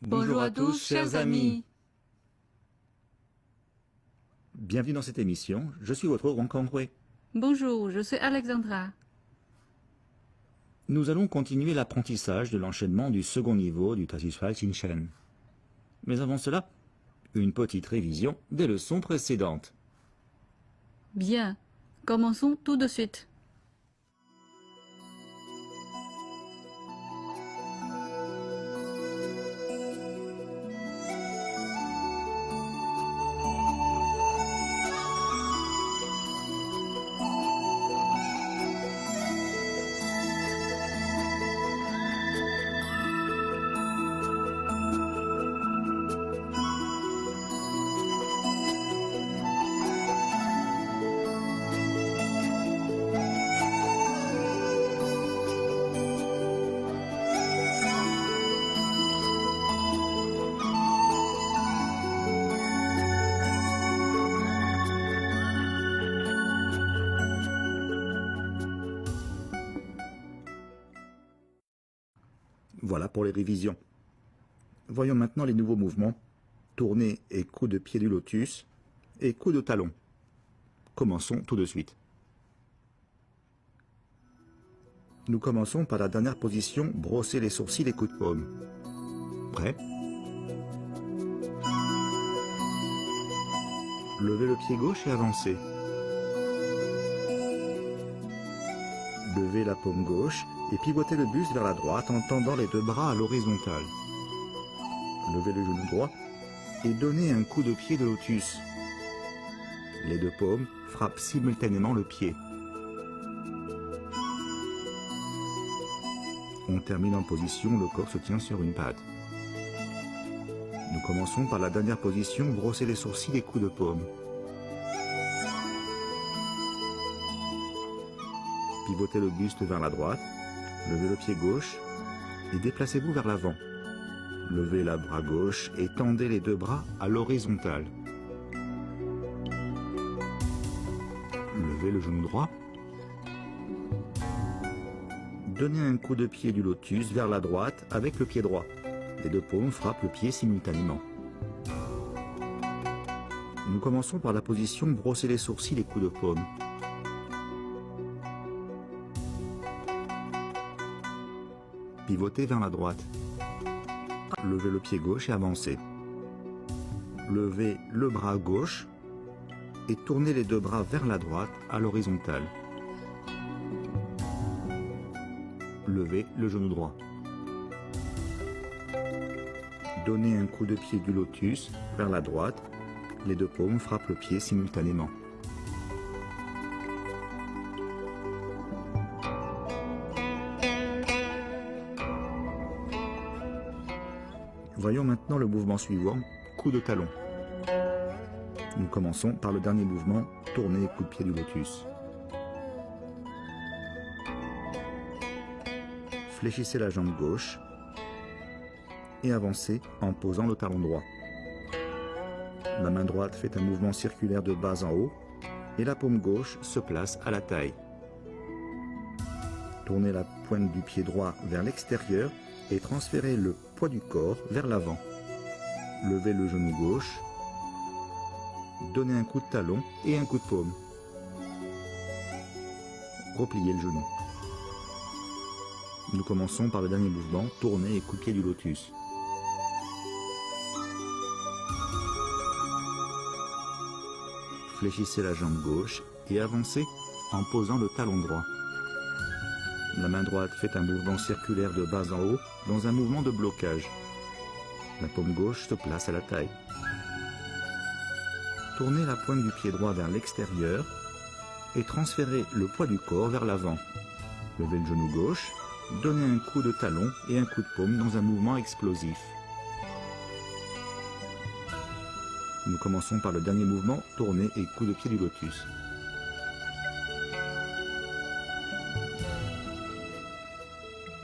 Bonjour à tous, chers amis. Bienvenue dans cette émission, je suis votre rencontré. Bonjour, je suis Alexandra. Nous allons continuer l'apprentissage de l'enchaînement du second niveau du Tassisfal Shinchen. Mais avant cela, une petite révision des leçons précédentes. Bien, commençons tout de suite. Voilà pour les révisions. Voyons maintenant les nouveaux mouvements. Tournée et coup de pied du lotus et coup de talon. Commençons tout de suite. Nous commençons par la dernière position, brosser les sourcils et coup de paume. Prêt? Levez le pied gauche et avancez. Levez la paume gauche et pivotez le buste vers la droite en tendant les deux bras à l'horizontale. Levez le genou droit et donnez un coup de pied de lotus. Les deux paumes frappent simultanément le pied. On termine en position, le corps se tient sur une patte. Nous commençons par la dernière position, brosser les sourcils et coups de paume. Pivotez le buste vers la droite, levez le pied gauche et déplacez-vous vers l'avant. Levez la bras gauche et tendez les deux bras à l'horizontale. Levez le genou droit. Donnez un coup de pied du lotus vers la droite avec le pied droit. Les deux paumes frappent le pied simultanément. Nous commençons par la position brosser les sourcils et coups de paume. Pivotez vers la droite. Levez le pied gauche et avancez. Levez le bras gauche et tournez les deux bras vers la droite à l'horizontale. Levez le genou droit. Donnez un coup de pied du lotus vers la droite. Les deux paumes frappent le pied simultanément. Voyons maintenant le mouvement suivant, coup de talon. Nous commençons par le dernier mouvement, tournée et coup de pied du lotus. Fléchissez la jambe gauche et avancez en posant le talon droit. La main droite fait un mouvement circulaire de bas en haut et la paume gauche se place à la taille. Tournez la pointe du pied droit vers l'extérieur et transférez le poids du corps vers l'avant. Levez le genou gauche, donnez un coup de talon et un coup de paume. Repliez le genou. Nous commençons par le dernier mouvement, tournée et coup de pied du lotus. Fléchissez la jambe gauche et avancez en posant le talon droit. La main droite fait un mouvement circulaire de bas en haut dans un mouvement de blocage. La paume gauche se place à la taille. Tournez la pointe du pied droit vers l'extérieur et transférez le poids du corps vers l'avant. Levez le genou gauche, donnez un coup de talon et un coup de paume dans un mouvement explosif. Nous commençons par le dernier mouvement, tournée et coup de pied du lotus.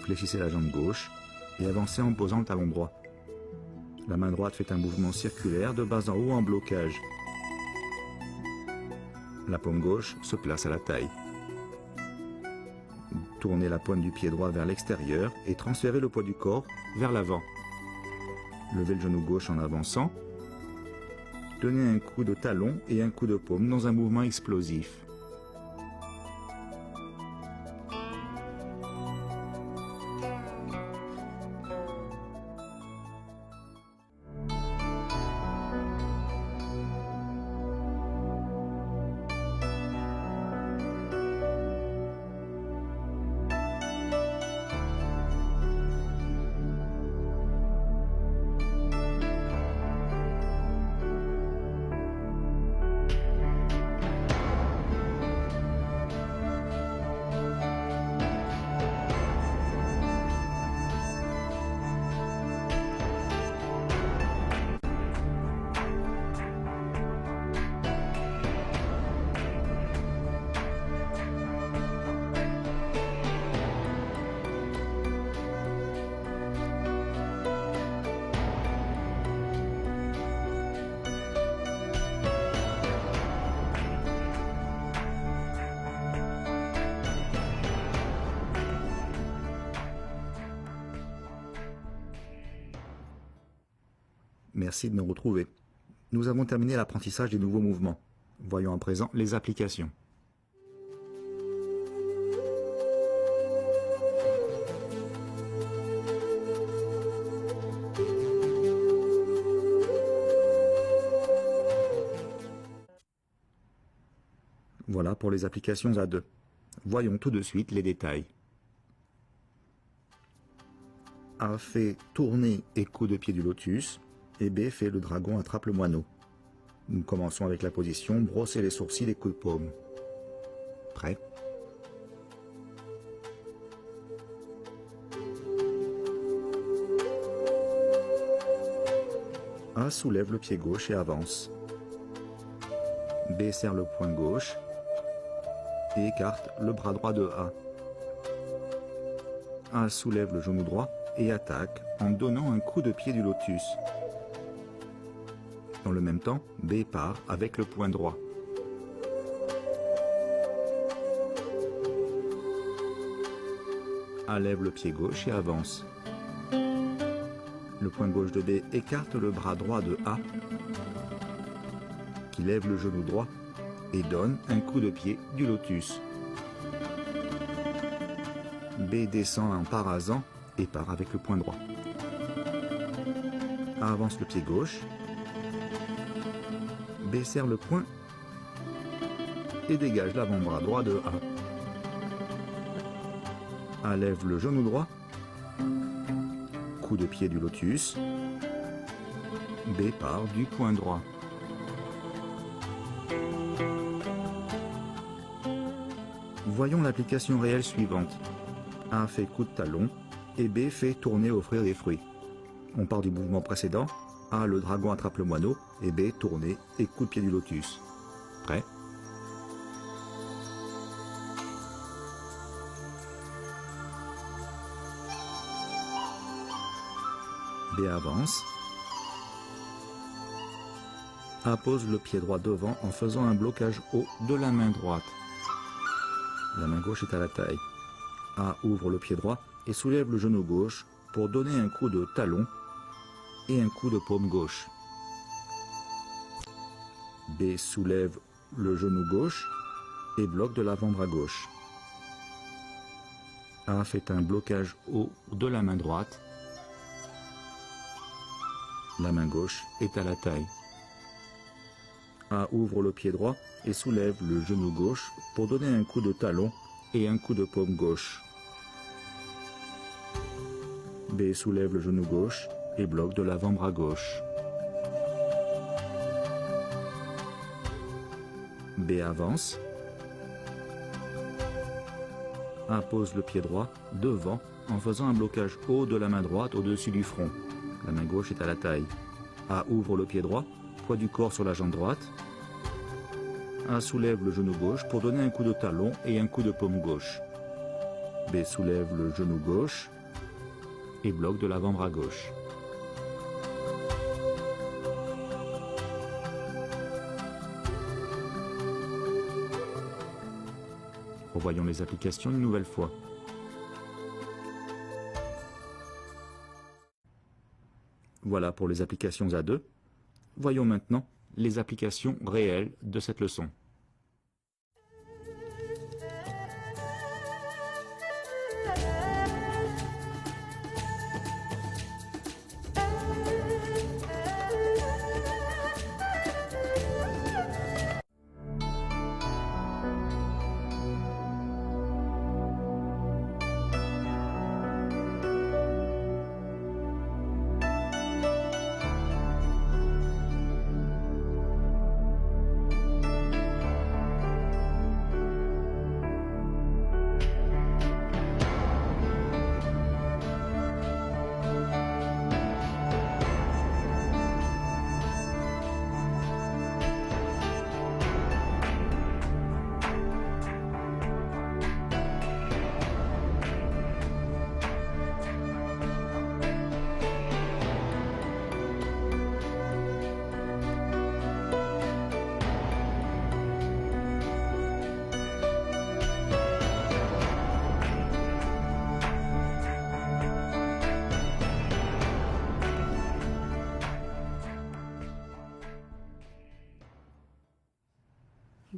Fléchissez la jambe gauche et avancez en posant le talon droit. La main droite fait un mouvement circulaire de bas en haut en blocage. La paume gauche se place à la taille. Tournez la pointe du pied droit vers l'extérieur et transférez le poids du corps vers l'avant. Levez le genou gauche en avançant. Donnez un coup de talon et un coup de paume dans un mouvement explosif. Merci de nous retrouver. Nous avons terminé l'apprentissage des nouveaux mouvements. Voyons à présent les applications. Voilà pour les applications à deux. Voyons tout de suite les détails. A fait tourner et coup de pied du lotus, et B fait le dragon attrape le moineau. Nous commençons avec la position brosser les sourcils et coup de paume. Prêt? A soulève le pied gauche et avance. B serre le poing gauche et écarte le bras droit de A. A soulève le genou droit et attaque en donnant un coup de pied du lotus. Dans le même temps, B part avec le poing droit. A lève le pied gauche et avance. Le poing gauche de B écarte le bras droit de A, qui lève le genou droit et donne un coup de pied du lotus. B descend en parasant et part avec le poing droit. A avance le pied gauche. B serre le poing et dégage l'avant-bras droit de A. A lève le genou droit. Coup de pied du lotus. B part du poing droit. Voyons l'application réelle suivante. A fait coup de talon et B fait tourner offrir des fruits. On part du mouvement précédent. A, le dragon attrape le moineau, et B, tourner et coup de pied du lotus. Prêt? B avance. A pose le pied droit devant en faisant un blocage haut de la main droite. La main gauche est à la taille. A ouvre le pied droit et soulève le genou gauche pour donner un coup de talon et un coup de paume gauche. B soulève le genou gauche et bloque de l'avant-bras gauche. A fait un blocage haut de la main droite. La main gauche est à la taille. A ouvre le pied droit et soulève le genou gauche pour donner un coup de talon et un coup de paume gauche. B soulève le genou gauche et bloque de l'avant-bras gauche. B avance. A pose le pied droit devant en faisant un blocage haut de la main droite au-dessus du front. La main gauche est à la taille. A ouvre le pied droit, poids du corps sur la jambe droite. A soulève le genou gauche pour donner un coup de talon et un coup de paume gauche. B soulève le genou gauche et bloque de l'avant-bras gauche. Revoyons les applications une nouvelle fois. Voilà pour les applications à deux. Voyons maintenant les applications réelles de cette leçon.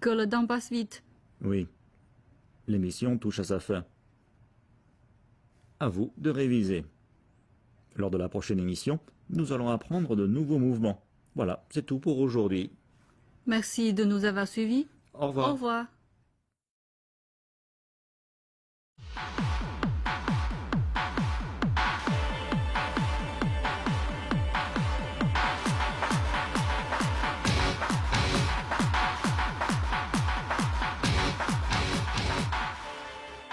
Que le temps passe vite. Oui, l'émission touche à sa fin. À vous de réviser. Lors de la prochaine émission, nous allons apprendre de nouveaux mouvements. Voilà, c'est tout pour aujourd'hui. Merci de nous avoir suivis. Au revoir. Au revoir.